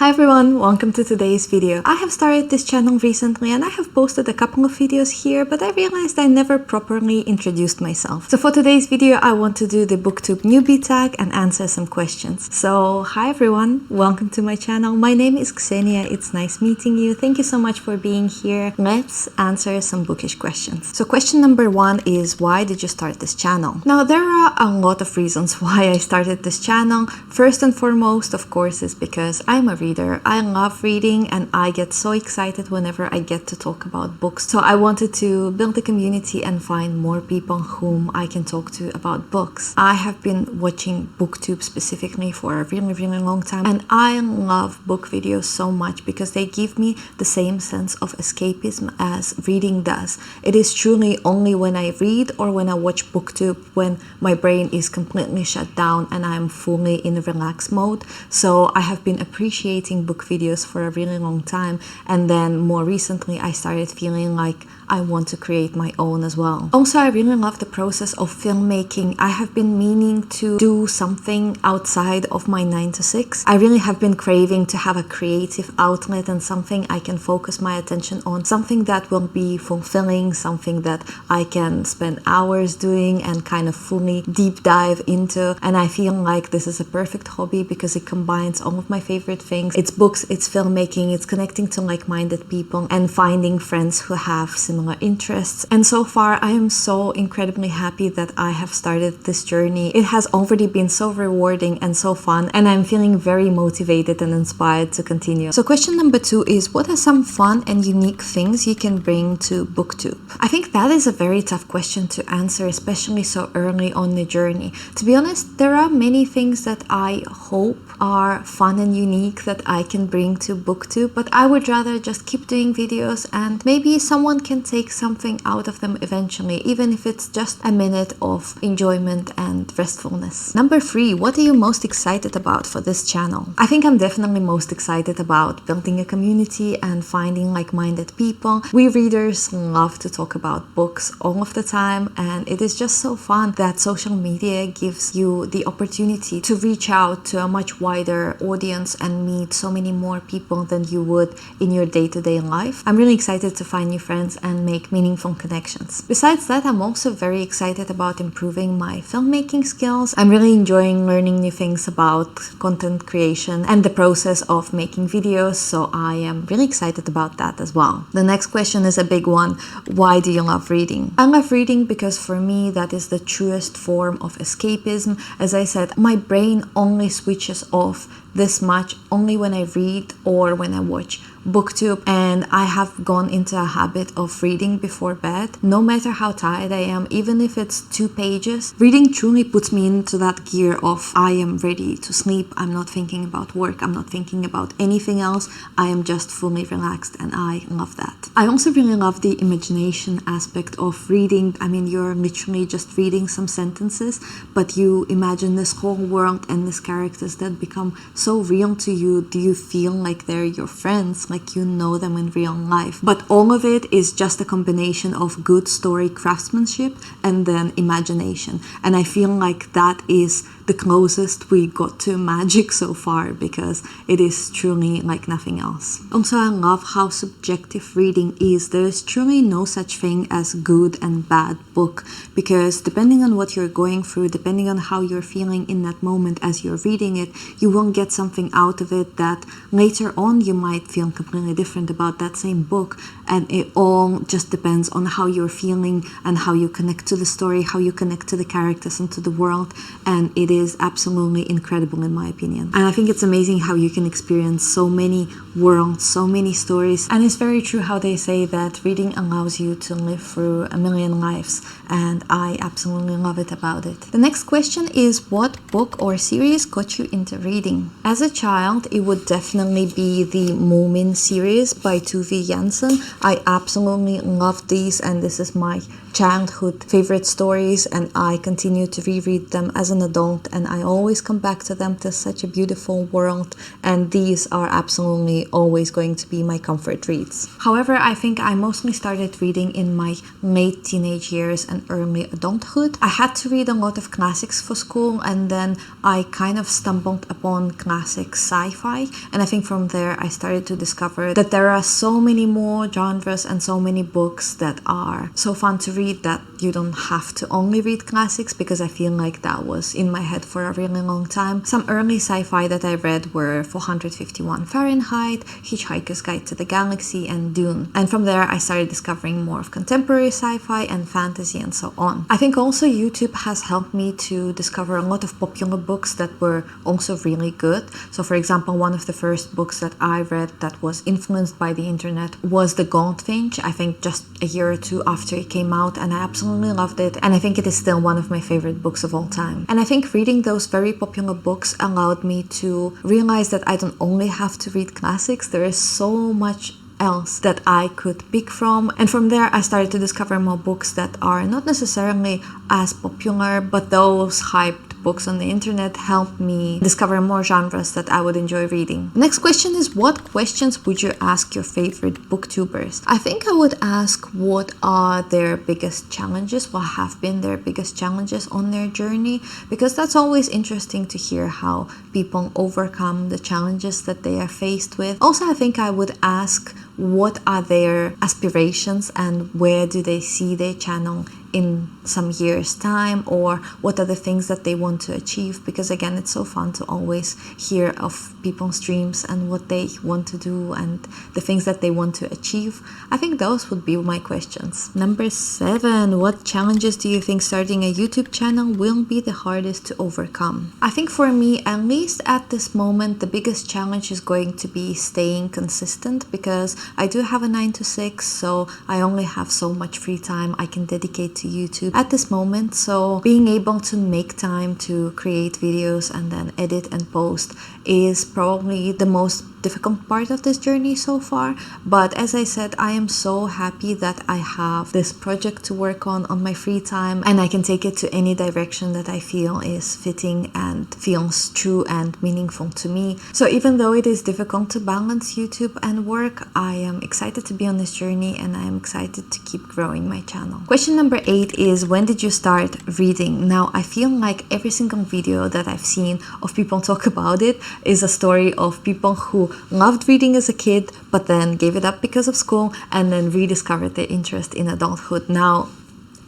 Hi everyone, welcome to today's video. I have started this channel recently and I have posted a couple of videos here, but I realized I never properly introduced myself. So for today's video, I want to do the Booktube newbie tag and answer some questions. So hi everyone, welcome to my channel. My name is Xenia, it's nice meeting you. Thank you so much for being here. Let's answer some bookish questions. So question number one is, why did you start this channel? Now there are a lot of reasons why I started this channel. First and foremost, of course, is because I'm a reader. I love reading and I get so excited whenever I get to talk about books. So I wanted to build a community and find more people whom I can talk to about books. I have been watching Booktube specifically for a really long time, and I love book videos so much because they give me the same sense of escapism as reading does. It is truly only when I read or when I watch Booktube when my brain is completely shut down and I'm fully in a relaxed mode. So I have been appreciating book videos for a really long time, and then more recently I started feeling like I want to create my own as well. Also, I really love the process of filmmaking. I have been meaning to do something outside of my 9 to 6. I really have been craving to have a creative outlet and something I can focus my attention on, something that will be fulfilling, something that I can spend hours doing and kind of fully deep dive into. And I feel like this is a perfect hobby because it combines all of my favorite things. It's books, it's filmmaking, it's connecting to like-minded people and finding friends who have similar interests. And so far I am so incredibly happy that I have started this journey. It has already been so rewarding and so fun, and I'm feeling very motivated and inspired to continue. So question number two is, what are some fun and unique things you can bring to Booktube? I think that is a very tough question to answer, especially so early on the journey. To be honest, there are many things that I hope are fun and unique that I can bring to Booktube, but I would rather just keep doing videos and maybe someone can take something out of them eventually, even if it's just a minute of enjoyment and restfulness. Number three, what are you most excited about for this channel? I think I'm definitely most excited about building a community and finding like-minded people. We readers love to talk about books all of the time, and it is just so fun that social media gives you the opportunity to reach out to a much wider audience and meet so many more people than you would in your day-to-day life. I'm really excited to find new friends and make meaningful connections. Besides that, I'm also very excited about improving my filmmaking skills. I'm really enjoying learning new things about content creation and the process of making videos, so I am really excited about that as well. The next question is a big one. Why do you love reading? I love reading because for me that is the truest form of escapism. As I said, my brain only switches off this much only when I read or when I watch Booktube, and I have gone into a habit of reading before bed. No matter how tired I am, even if it's 2 pages, reading truly puts me into that gear of I am ready to sleep. I'm not thinking about work, I'm not thinking about anything else. I am just fully relaxed, and I love that. I also really love the imagination aspect of reading. I mean, you're literally just reading some sentences, but you imagine this whole world and these characters that become so real to you. Do you feel like they're your friends, like you know them in real life? But all of it is just a combination of good story craftsmanship and then imagination. And I feel like that is the closest we got to magic so far, because it is truly like nothing else. Also, I love how subjective reading is. There is truly no such thing as good and bad book, because depending on what you're going through, depending on how you're feeling in that moment as you're reading it, you will get something out of it that later on you might feel completely different about that same book. And it all just depends on how you're feeling and how you connect to the story, how you connect to the characters and to the world. And it is absolutely incredible in my opinion. And I think it's amazing how you can experience so many worlds, so many stories. And it's very true how they say that reading allows you to live through a million lives, and I absolutely love it about it. The next question is, what book or series got you into reading? As a child, it would definitely be the Moomin series by Tove Jansson. I absolutely love these, and this is my childhood favorite stories, and I continue to reread them as an adult, and I always come back to them. To such a beautiful world, and these are absolutely always going to be my comfort reads. However, I think I mostly started reading in my late teenage years and early adulthood. I had to read a lot of classics for school, and then I kind of stumbled upon classic sci-fi, and I think from there I started to discover that there are so many more genres and so many books that are so fun to read that you don't have to only read classics, because I feel like that was in my head for a really long time. Some early sci-fi that I read were 451 Fahrenheit, Hitchhiker's Guide to the Galaxy, and Dune. And from there I started discovering more of contemporary sci-fi and fantasy and so on. I think also YouTube has helped me to discover a lot of popular books that were also really good. So for example, one of the first books that I read that was influenced by the internet was The Goldfinch, I think just a year or two after it came out, and I absolutely loved it, and I think it is still one of my favorite books of all time. And I think reading those very popular books allowed me to realize that I don't only have to read classics, there is so much else that I could pick from. And from there I started to discover more books that are not necessarily as popular, but those hyped books on the internet helped me discover more genres that I would enjoy reading. Next question is, what questions would you ask your favorite booktubers? I think I would ask what are their biggest challenges, what have been their biggest challenges on their journey, because that's always interesting to hear how people overcome the challenges that they are faced with. Also, I think I would ask what are their aspirations and where do they see their channel in some years' time, or what are the things that they want to achieve, because again, it's so fun to always hear of people's dreams and what they want to do and the things that they want to achieve. I think those would be my questions. Number 7, what challenges do you think starting a YouTube channel will be the hardest to overcome? I think for me, at least at this moment, the biggest challenge is going to be staying consistent, because I do have a 9 to 6, so I only have so much free time I can dedicate to YouTube at this moment. So being able to make time to create videos and then edit and post is probably the most difficult part of this journey so far. But as I said, I am so happy that I have this project to work on my free time, and I can take it to any direction that I feel is fitting and feels true and meaningful to me. So even though it is difficult to balance YouTube and work, I am excited to be on this journey, and I am excited to keep growing my channel. Question number 8 is, when did you start reading? Now, I feel like every single video that I've seen of people talk about it is a story of people who loved reading as a kid, but then gave it up because of school and then rediscovered their interest in adulthood. Now,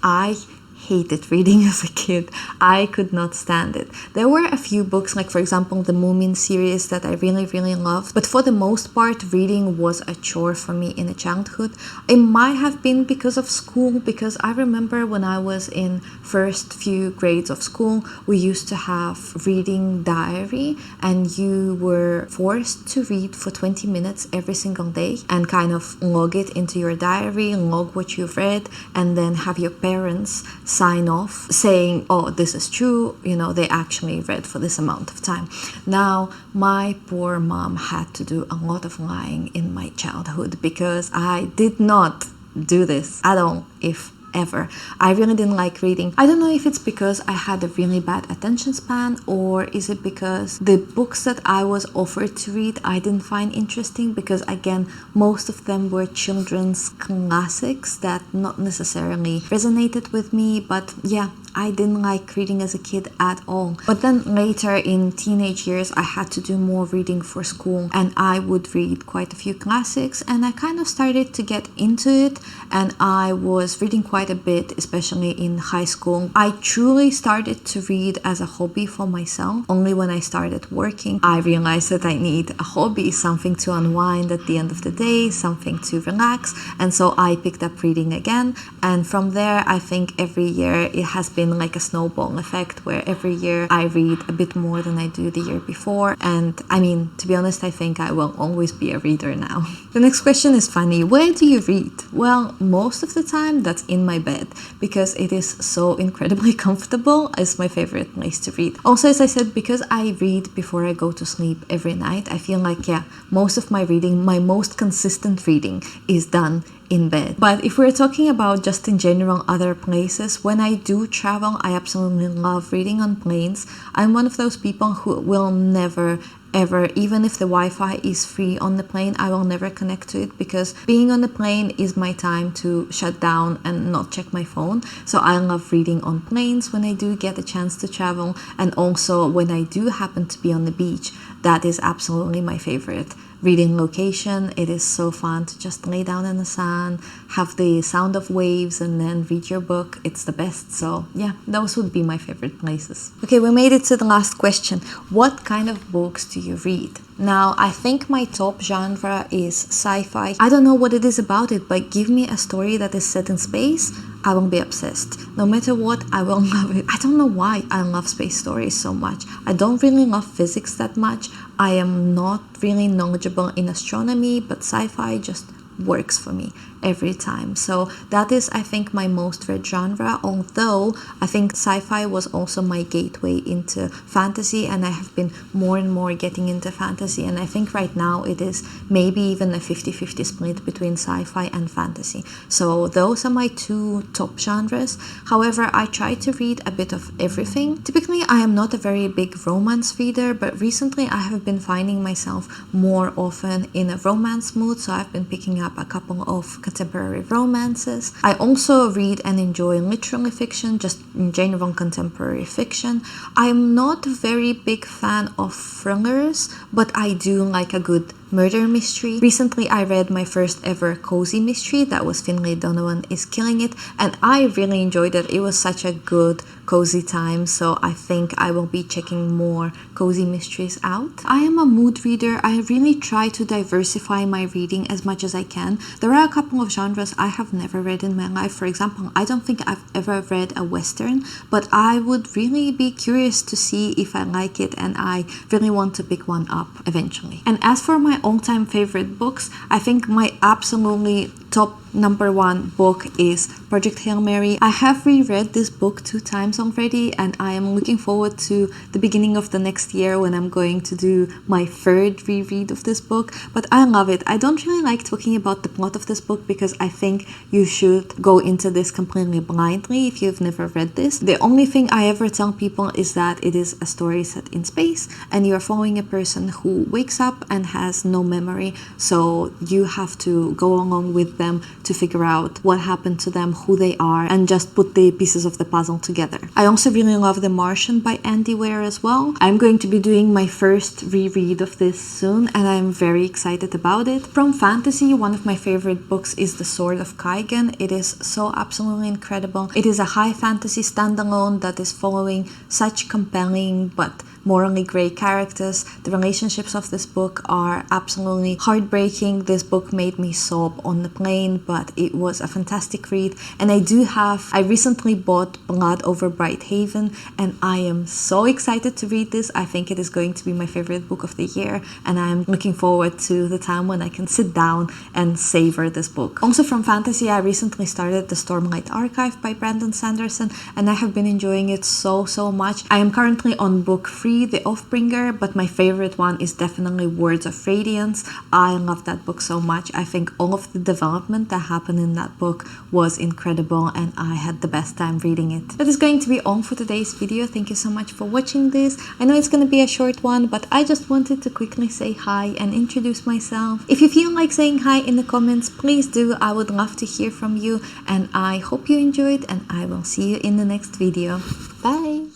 I hated reading as a kid. I could not stand it. There were a few books, like for example the Moomin series, that I really loved, but for the most part reading was a chore for me in a childhood. It might have been because of school, because I remember when I was in first few grades of school, we used to have reading diary, and you were forced to read for 20 minutes every single day and kind of log it into your diary, log what you've read, and then have your parents sign off saying, oh, this is true, you know, they actually read for this amount of time. Now, my poor mom had to do a lot of lying in my childhood, because I did not do this at all, if ever. I really didn't like reading. I don't know if it's because I had a really bad attention span, or is it because the books that I was offered to read I didn't find interesting, because again, most of them were children's classics that not necessarily resonated with me. But yeah, I didn't like reading as a kid at all. But then later in teenage years, I had to do more reading for school, and I would read quite a few classics, and I kind of started to get into it, and I was reading quite a bit, especially in high school. I truly started to read as a hobby for myself. Only when I started working, I realized that I need a hobby, something to unwind at the end of the day, something to relax, and so I picked up reading again. And from there, I think every year it has been like a snowball effect, where every year I read a bit more than I do the year before. And I mean, to be honest, I think I will always be a reader now. The next question is funny. Where do you read? Well, most of the time that's in my bed, because it is so incredibly comfortable. It's my favorite place to read. Also, as I said, because I read before I go to sleep every night, I feel like, yeah, most of my reading, my most consistent reading is done in bed. But if we're talking about just in general other places, when I do travel, I absolutely love reading on planes. I'm one of those people who will never ever, even if the Wi-Fi is free on the plane, I will never connect to it, because being on the plane is my time to shut down and not check my phone. So I love reading on planes when I do get a chance to travel, and also when I do happen to be on the beach. That is absolutely my favorite reading location. It is so fun to just lay down in the sun, have the sound of waves, and then read your book. It's the best. So yeah, those would be my favorite places. Okay, we made it to the last question. What kind of books do you read? Now, I think my top genre is sci-fi. I don't know what it is about it, but give me a story that is set in space, I will be obsessed. No matter what, I will love it. I don't know why I love space stories so much. I don't really love physics that much. I am not really knowledgeable in astronomy, but sci-fi just works for me every time. So that is, I think, my most read genre, although I think sci-fi was also my gateway into fantasy, and I have been more and more getting into fantasy, and I think right now it is maybe even a 50-50 split between sci-fi and fantasy. So those are my two top genres. However, I try to read a bit of everything. Typically, I am not a very big romance reader, but recently I have been finding myself more often in a romance mood, so I've been picking up a couple of contemporary romances. I also read and enjoy literary fiction, just in general contemporary fiction. I'm not a very big fan of thrillers, but I do like a good murder mystery. Recently, I read my first ever cozy mystery. That was Finlay Donovan is Killing It, and I really enjoyed it. It was such a good cozy time, so I think I will be checking more cozy mysteries out. I am a mood reader. I really try to diversify my reading as much as I can. There are a couple of genres I have never read in my life. For example, I don't think I've ever read a Western, but I would really be curious to see if I like it, and I really want to pick one up eventually. And as for my all-time favorite books, I think my absolutely top number one book is Project Hail Mary. I have reread this book 2 times already, and I am looking forward to the beginning of the next year when I'm going to do my 3rd reread of this book. But I love it. I don't really like talking about the plot of this book because I think you should go into this completely blindly if you've never read this. The only thing I ever tell people is that it is a story set in space, and you're following a person who wakes up and has no memory, so you have to go along with them to figure out what happened to them, who they are, and just put the pieces of the puzzle together. I also really love The Martian by Andy Weir as well. I'm going to be doing my first reread of this soon, and I'm very excited about it. From fantasy, one of my favorite books is The Sword of Kaigen. It is so absolutely incredible. It is a high fantasy standalone that is following such compelling but morally gray characters. The relationships of this book are absolutely heartbreaking. This book made me sob on the plane, but it was a fantastic read. And I recently bought Blood Over Bright Haven, and I am so excited to read this. I think it is going to be my favorite book of the year, and I'm looking forward to the time when I can sit down and savor this book. Also from fantasy, I recently started The Stormlight Archive by Brandon Sanderson, and I have been enjoying it so much. I am currently on book 3, The Oathbringer, but my favorite one is definitely Words of Radiance. I love that book so much. I think all of the development that happened in that book was incredible, and I had the best time reading it. That is going to be all for today's video. Thank you so much for watching this. I know it's going to be a short one, but I just wanted to quickly say hi and introduce myself. If you feel like saying hi in the comments, please do. I would love to hear from you, and I hope you enjoyed, and I will see you in the next video. Bye!